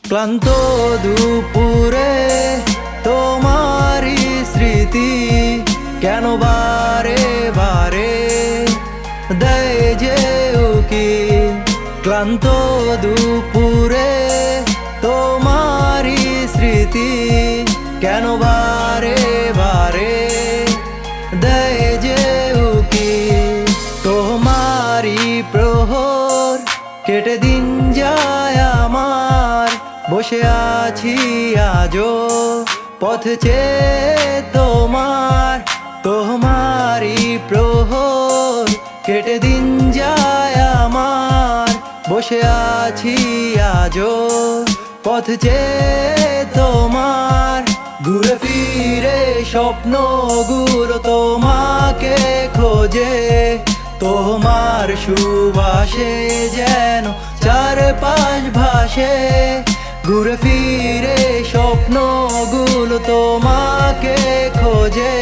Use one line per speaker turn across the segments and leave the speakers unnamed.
ক্লান্ত দুপুরে তোমারই স্মৃতি কেন বারে বারে দেয় যে উকি। ক্লান্ত দুপুরে তোমারই স্মৃতি কেন বারে বারে দেয় যে উকি। তোমারই প্রহর কেটে দিন যায় আমার, বসে আছি আজও পথ চেয়ে তোমার। তোমারই প্রহর কেটে দিন যায় আমার, বসে আছি আজও পথ চেয়ে তোমার। ঘুরে ফিরে স্বপ্নগুলো তোমাকে খোঁজে, তোমার সুবাসে যেন চারপাশ ভাসে। ঘুরে ফিরে স্বপ্নগুলো তোমাকে খোঁজে,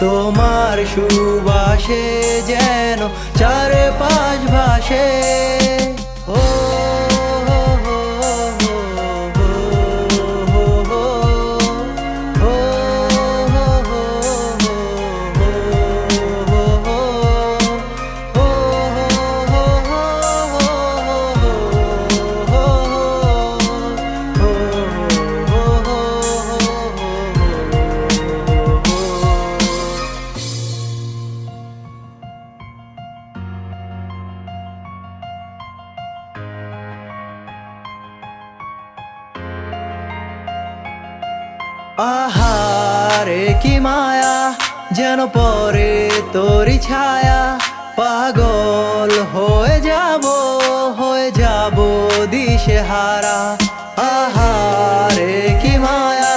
তোমার সুবাসে যেন চারপাশ ভাসে। ও আহারে কি মায়া যেন পরে তোরি ছায়া, পাগল হয়ে যাব দিশেহারা। আহারে কি মায়া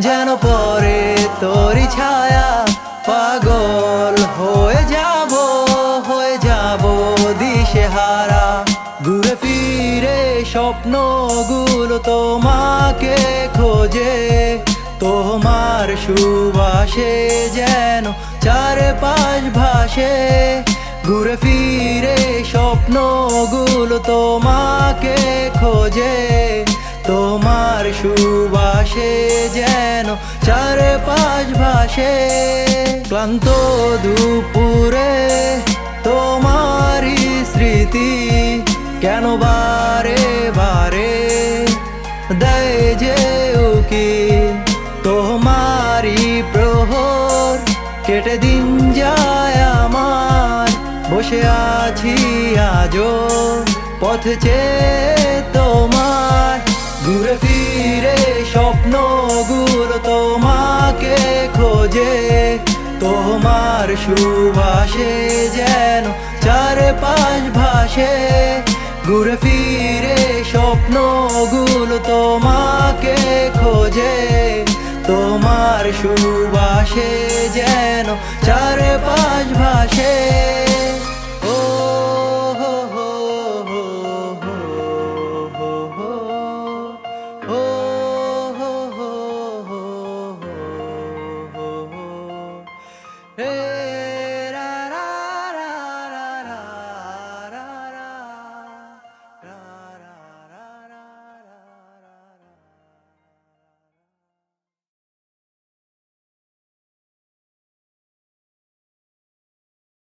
যেন পরে তোরি ছায়া, পাগল হয়ে যাব দিশেহারা। ঘুরে ফিরে স্বপ্নগুলো তোমাকে খোঁজে, তোমার সুবাসে যেন চারপাশ ভাসে। ঘুরে ফিরে স্বপ্নগুলো তোমাকে খোঁজে, তোমার সুবাসে যেন চারপাশ ভাসে। ক্লান্ত দুপুরে তোমারই স্মৃতি কেন বারে বারে দেয় যে উকি। তোমারই প্রহর কেটে দিন যায় আমার, বসে আছি আজও পথ চেয়ে তোমার। ঘুরে ফিরে স্বপ্নগুলো তোমাকে খোঁজে, তোমার সুবাসে যেন চারপাশ ভাসে। ঘুরে ফিরে স্বপ্নগুলো তোমাকে খোঁজে, তোমার সুবাসে যেন চারপাশ ভাসে। ও হো হো হো হো হো হো হো হো হো হো হো হো।